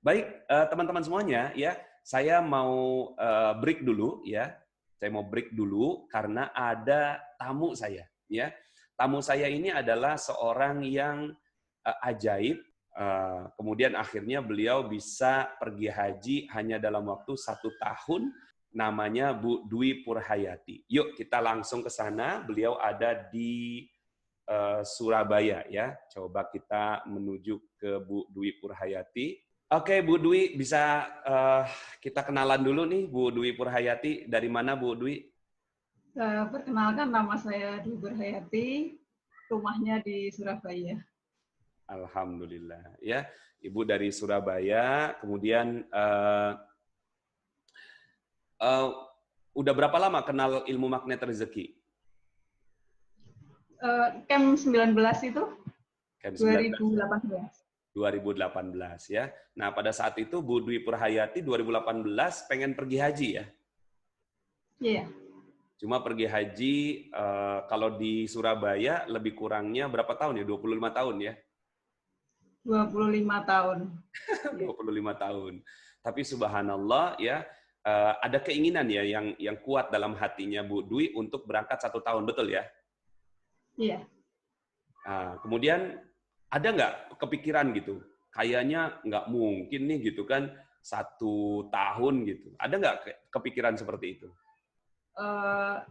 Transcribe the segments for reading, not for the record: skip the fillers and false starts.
Baik, teman-teman semuanya, ya, saya mau break dulu, ya. Saya mau break dulu karena ada tamu saya, ya. Tamu saya ini adalah seorang yang ajaib. Kemudian akhirnya beliau bisa pergi haji hanya dalam waktu 1 tahun. Namanya Bu Dwi Purhayati. Yuk kita langsung ke sana. Beliau ada di Surabaya, ya. Coba kita menuju ke Bu Dwi Purhayati. Oke, Bu Dwi, bisa kita kenalan dulu nih, Bu Dwi Purhayati. Dari mana, Bu Dwi? Perkenalkan, nama saya Dwi Purhayati, rumahnya di Surabaya. Alhamdulillah, ya. Ibu dari Surabaya, kemudian udah berapa lama kenal ilmu magnet rezeki? Camp 19 itu Camp 19. 2018. 2018, ya. Nah, pada saat itu Bu Dwi Purhayati 2018 pengen pergi haji, ya? Iya. Cuma pergi haji, kalau di Surabaya lebih kurangnya berapa tahun ya? 25 tahun ya? 25 tahun. 25 tahun. Tapi subhanallah, ya, ada keinginan ya yang kuat dalam hatinya Bu Dwi untuk berangkat 1 tahun, betul ya? Iya. Nah, kemudian ada nggak kepikiran gitu? Kayaknya nggak mungkin nih gitu kan, 1 tahun gitu. Ada nggak kepikiran seperti itu?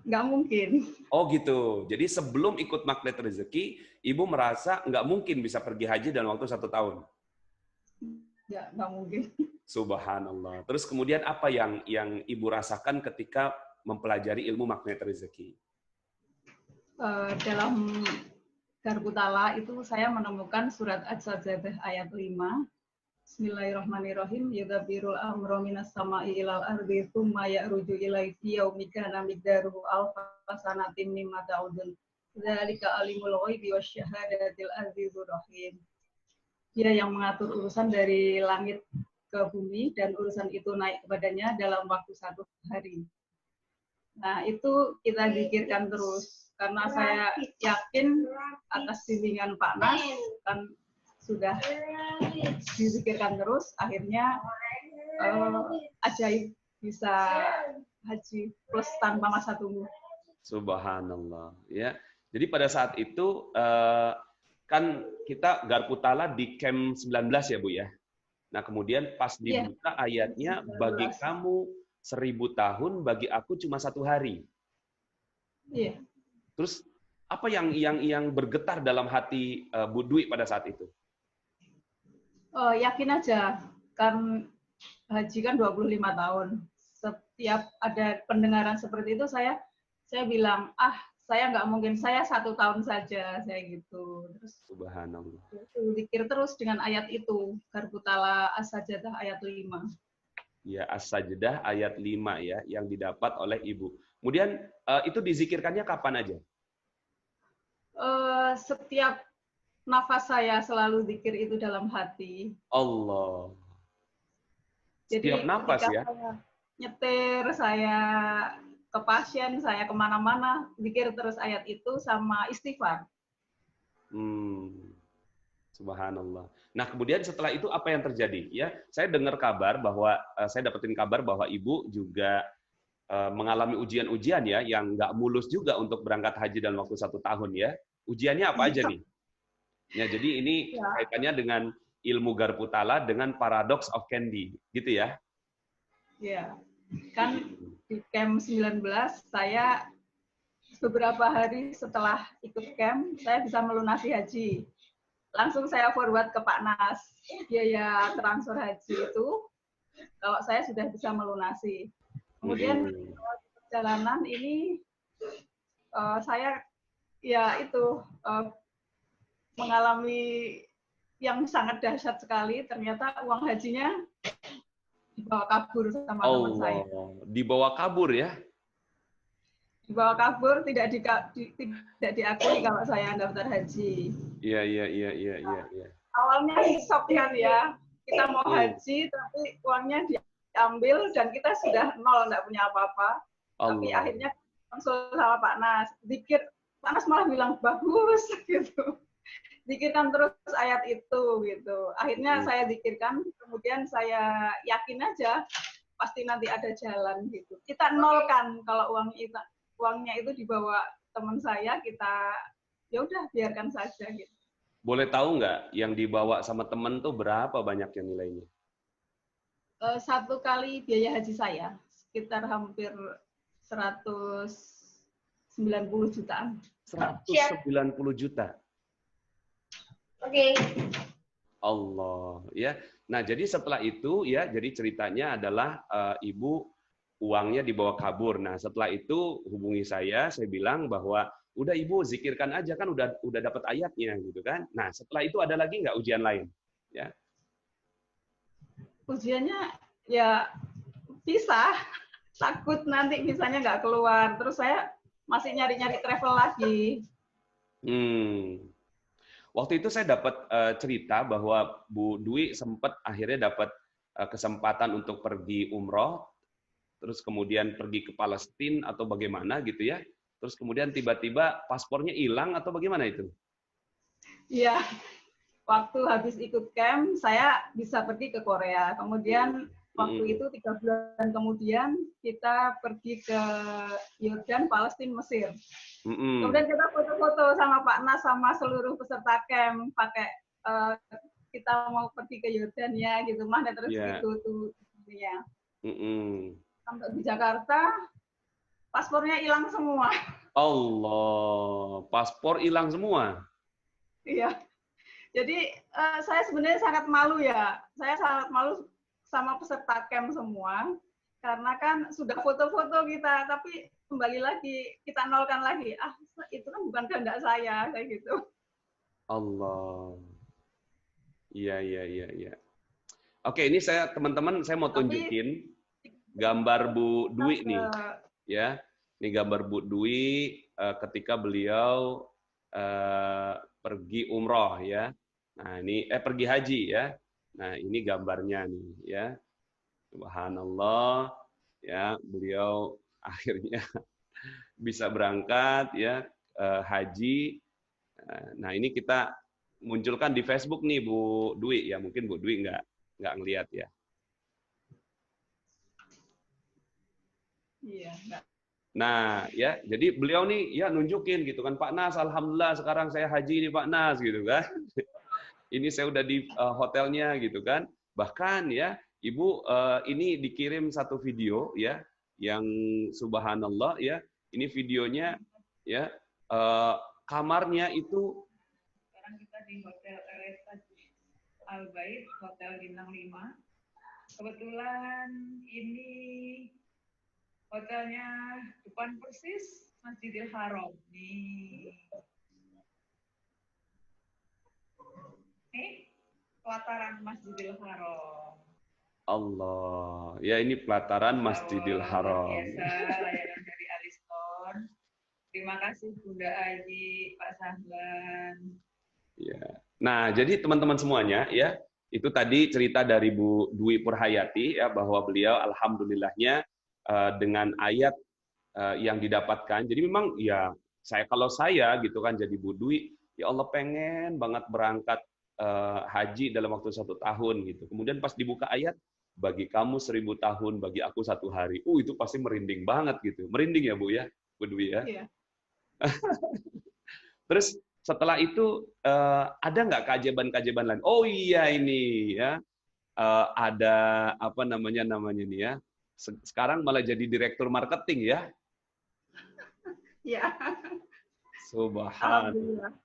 Nggak mungkin. Oh gitu. Jadi sebelum ikut Magnet Rezeki, Ibu merasa nggak mungkin bisa pergi haji dalam waktu 1 tahun. Nggak mungkin. Subhanallah. Terus kemudian apa yang Ibu rasakan ketika mempelajari ilmu Magnet Rezeki? Dalam Garbutala itu saya menemukan surat As-Sajdah ayat 5. Bismillahirrahmanirrahim. Yudabbirul amra minas sama'i ilal ardi tsumma ya'ruju ilaihi fi yaumin kana miqdaruhu alfa sanatin mimma ta'udun. Dzalika alimul ghaibi wasyahadatil azizur rahim. Dia yang mengatur urusan dari langit ke bumi dan urusan itu naik kepadanya dalam waktu 1 hari. Nah, itu kita zikirkan terus karena saya yakin atas bimbingan Pak Nas kan sudah dizikirkan terus, akhirnya ajaib bisa haji plus tanpa masa tunggu. Subhanallah, ya. Jadi pada saat itu kan kita Garputala di Camp 19 ya, Bu ya. Nah, kemudian pas dibuka ayatnya, bagi kamu 1000 tahun, bagi aku cuma 1 hari. Iya. Terus apa yang bergetar dalam hati Bu Dwi pada saat itu? Yakin aja, kan haji kan 25 tahun. Setiap ada pendengaran seperti itu, saya bilang, saya nggak mungkin, saya 1 tahun saja, saya gitu. Terus Subhanallah. Zikir terus dengan ayat itu, Garbutala As-Sajdah ayat 5. Ya, As-Sajdah ayat 5 ya, yang didapat oleh Ibu. Kemudian itu dizikirkannya kapan aja? Setiap nafas saya selalu zikir itu dalam hati. Allah. Setiap Jadi nafas ya? saya nyetir, saya ke pasien, saya kemana-mana, zikir terus ayat itu sama istighfar. Subhanallah. Nah, kemudian setelah itu apa yang terjadi? Ya, saya dengar kabar bahwa saya dapetin kabar bahwa Ibu juga mengalami ujian-ujian ya, yang nggak mulus juga untuk berangkat haji dalam waktu 1 tahun ya. Ujiannya apa aja nih? Ya, jadi ini kaitannya dengan ilmu Garputala dengan paradox of Candy, gitu ya? Ya, kan di Camp 19 saya beberapa hari setelah ikut camp, saya bisa melunasi haji. Langsung saya forward ke Pak Nas, biaya transfer haji itu, kalau saya sudah bisa melunasi. Kemudian perjalanan ini saya mengalami yang sangat dahsyat sekali. Ternyata uang hajinya dibawa kabur sama teman saya. Dibawa kabur ya? Dibawa kabur, tidak diakui kalau saya daftar haji. Iya. Awalnya shock kan ya, kita mau haji tapi uangnya diambil dan kita sudah nol, nggak punya apa-apa. Tapi akhirnya konsul sama Pak Nas, zikir, Pak Nas malah bilang bagus gitu. zikirkan terus ayat itu gitu. Akhirnya saya zikirkan, kemudian saya yakin aja pasti nanti ada jalan gitu. Kita nolkan kalau uangnya itu dibawa teman saya, kita ya udah biarkan saja gitu. Boleh tahu nggak yang dibawa sama temen tuh berapa banyaknya nilainya? Satu kali biaya haji saya sekitar hampir 190 jutaan. 190 juta. Oke. Allah, ya. Nah, jadi setelah itu ya, jadi ceritanya adalah ibu uangnya dibawa kabur. Nah, setelah itu hubungi saya bilang bahwa udah ibu zikirkan aja kan udah dapat ayatnya gitu kan. Nah, setelah itu ada lagi nggak ujian lain? Ya. Ujiannya ya pisah, takut nanti visanya nggak keluar. Terus saya masih nyari-nyari travel lagi. Waktu itu saya dapat cerita bahwa Bu Dwi sempat akhirnya dapat kesempatan untuk pergi umroh, terus kemudian pergi ke Palestina atau bagaimana gitu ya. Terus kemudian tiba-tiba paspornya hilang atau bagaimana itu? Iya, waktu habis ikut camp saya bisa pergi ke Korea. Kemudian waktu itu 3 bulan kemudian kita pergi ke Yordan, Palestina, Mesir. Kemudian kita foto-foto sama Pak Nas sama seluruh peserta camp pakai kita mau pergi ke Yordan ya gitu mah dan terus gitu tuh ya. Sampai di Jakarta paspornya hilang semua. Allah, paspor hilang semua. Iya. Jadi saya sebenarnya sangat malu ya. Saya sangat malu sama peserta camp semua karena kan sudah foto-foto kita tapi kembali lagi kita nolkan lagi. Ah, itu kan bukan kehendak saya kayak gitu. Allah. Iya. Oke, ini saya teman-teman saya mau tunjukin gambar Bu Dwi nih. Ya. Ini gambar Bu Dwi ketika beliau pergi umroh ya. Nah, ini pergi haji ya. Nah, ini gambarnya nih ya. Subhanallah ya, beliau akhirnya bisa berangkat ya haji. Nah, ini kita munculkan di Facebook nih Bu Dwi ya, mungkin Bu Dwi nggak ngelihat ya. Iya, enggak. Nah, ya, jadi beliau nih ya nunjukin gitu kan, Pak Nas, alhamdulillah sekarang saya haji nih Pak Nas gitu kan. Ini saya udah di hotelnya gitu kan. Bahkan ya, Ibu ini dikirim satu video ya yang subhanallah ya. Ini videonya ya kamarnya itu Sekarang kita di Hotel Eresta Al-Bait, Hotel Bintang 5. Kebetulan ini hotelnya depan persis Masjidil Haram. Nih. Nih, pelataran Masjidil Haram. Allah. Ya, ini pelataran Masjidil Haram. Biasa layanan dari Aliston. Terima kasih Bunda Aji, Pak Sahlan. Ya. Nah, jadi teman-teman semuanya ya, itu tadi cerita dari Bu Dwi Purhayati ya bahwa beliau alhamdulillahnya dengan ayat yang didapatkan. Jadi memang ya kalau saya gitu kan jadi Bu Dwi, ya Allah pengen banget berangkat haji dalam waktu 1 tahun gitu. Kemudian pas dibuka ayat bagi kamu 1000 tahun, bagi aku 1 hari. Itu pasti merinding banget gitu. Merinding ya Bu ya, Bu Dwi ya. Iya. Terus setelah itu ada nggak keajaiban-keajaiban lain? Oh iya ini ya ada apa namanya ini ya. Sekarang malah jadi direktur marketing ya. Iya. Subhanallah.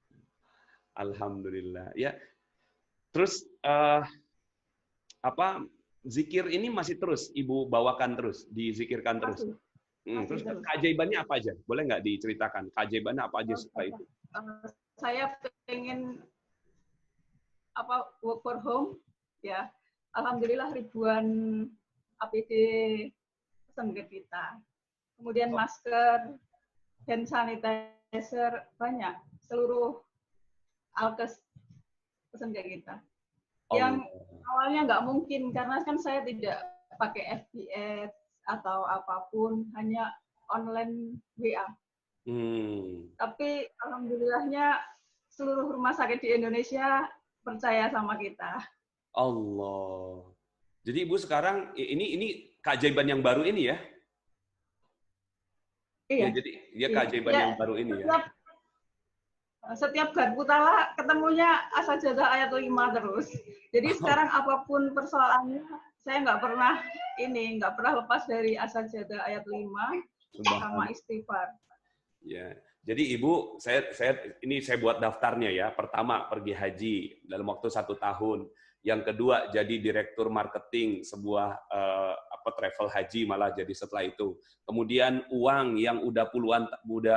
Alhamdulillah. Ya. Terus apa zikir ini masih terus Ibu bawakan terus, dizikirkan terus. Terus keajaibannya apa aja? Boleh nggak diceritakan? Keajaibannya apa aja setelah itu? Saya pengen work for home ya. Alhamdulillah ribuan APD pesan ke kita. Kemudian masker, hand sanitizer banyak. Seluruh alkes pesan ke kita. Yang awalnya nggak mungkin karena kan saya tidak pakai FBS atau apapun, hanya online WA. Tapi alhamdulillahnya seluruh rumah sakit di Indonesia percaya sama kita. Allah. Jadi Ibu sekarang ini keajaiban yang baru ini ya? Ya Iya. jadi ya Iya. keajaiban Ya, yang baru ini ya. setiap Garpu Tala ketemunya As-Sajdah ayat 5 terus. Jadi sekarang apapun persoalannya, saya nggak pernah lepas dari As-Sajdah ayat 5 sama istighfar. Ya. Jadi Ibu, saya buat daftarnya ya. Pertama pergi haji dalam waktu 1 tahun. Yang kedua jadi direktur marketing sebuah travel haji malah jadi setelah itu. Kemudian uang yang udah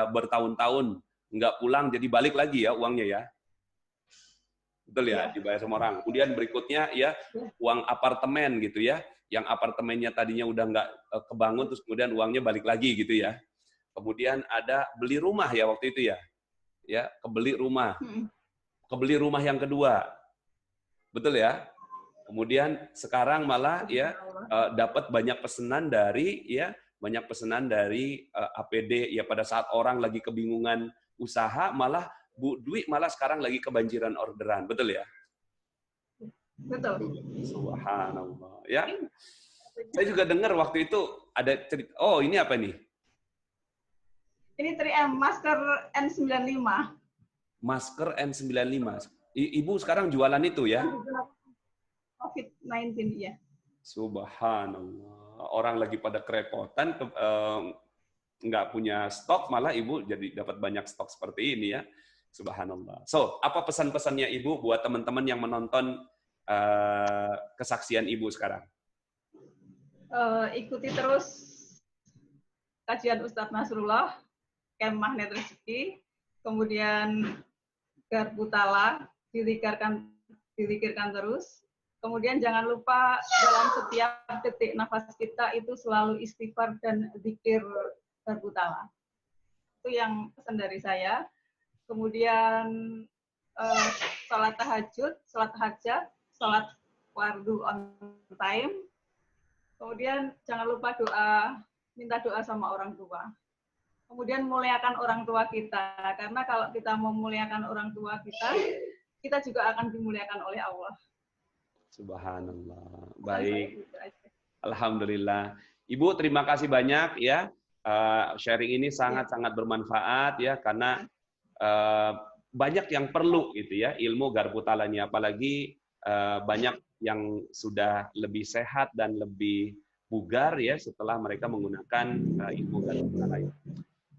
bertahun-tahun nggak pulang jadi balik lagi ya uangnya ya. Betul ya, dibayar sama orang. Kemudian berikutnya ya uang apartemen gitu ya. Yang apartemennya tadinya udah nggak kebangun terus kemudian uangnya balik lagi gitu ya. Kemudian ada beli rumah ya waktu itu ya. Ya, kebeli rumah. Kebeli rumah yang kedua. Betul ya? Kemudian sekarang malah ya dapat banyak pesanan dari APD ya pada saat orang lagi kebingungan usaha malah Bu Dwi malah sekarang lagi kebanjiran orderan. Betul ya? Betul. Subhanallah. Ya. Saya juga dengar waktu itu ada cerita. Oh, ini apa nih? Ini 3M, masker N95. Masker N95. Ibu sekarang jualan itu ya? COVID-19 ya. Subhanallah. Orang lagi pada kerepotan, nggak punya stok, malah Ibu jadi dapat banyak stok seperti ini ya. Subhanallah. So, apa pesan-pesannya Ibu buat teman-teman yang menonton kesaksian Ibu sekarang? Ikuti terus kajian Ustadz Nasrullah, Camp Magnet Rezeki, kemudian Garpu Tala, dizikirkan terus. Kemudian jangan lupa dalam setiap detik nafas kita itu selalu istighfar dan zikir Garpu Tala. Itu yang pesan dari saya. Kemudian sholat tahajud, sholat hajat, sholat fardu on time. Kemudian jangan lupa minta doa sama orang tua. Kemudian muliakan orang tua kita, karena kalau kita memuliakan orang tua kita juga akan dimuliakan oleh Allah. Subhanallah. Baik. Alhamdulillah. Ibu terima kasih banyak ya. Sharing ini sangat-sangat bermanfaat ya, karena banyak yang perlu gitu ya ilmu Garpu Tala ini, apalagi banyak yang sudah lebih sehat dan lebih bugar ya setelah mereka menggunakan ilmu Garpu Tala ini.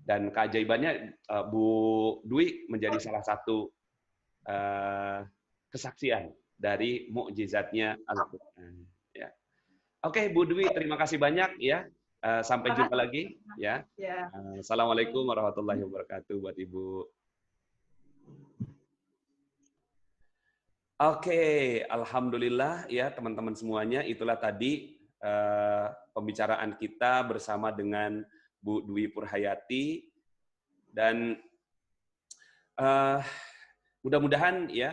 Dan keajaibannya Bu Dwi menjadi salah satu kesaksian dari mukjizatnya Al-Qur'an ya. Oke, Bu Dwi terima kasih banyak ya. Sampai jumpa lagi ya. Assalamualaikum warahmatullahi wabarakatuh buat Ibu. Oke, alhamdulillah ya teman-teman semuanya, itulah tadi pembicaraan kita bersama dengan Bu Dwi Purhayati, dan mudah-mudahan ya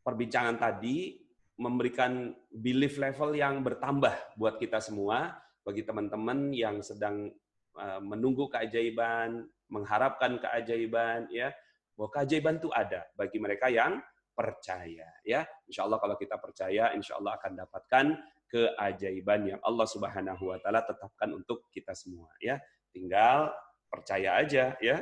perbincangan tadi memberikan belief level yang bertambah buat kita semua, bagi teman-teman yang sedang menunggu keajaiban, mengharapkan keajaiban ya, bahwa keajaiban itu ada bagi mereka yang percaya ya. Insya Allah kalau kita percaya, insya Allah akan dapatkan keajaiban yang Allah Subhanahu wa taala tetapkan untuk kita semua ya. Tinggal percaya aja ya.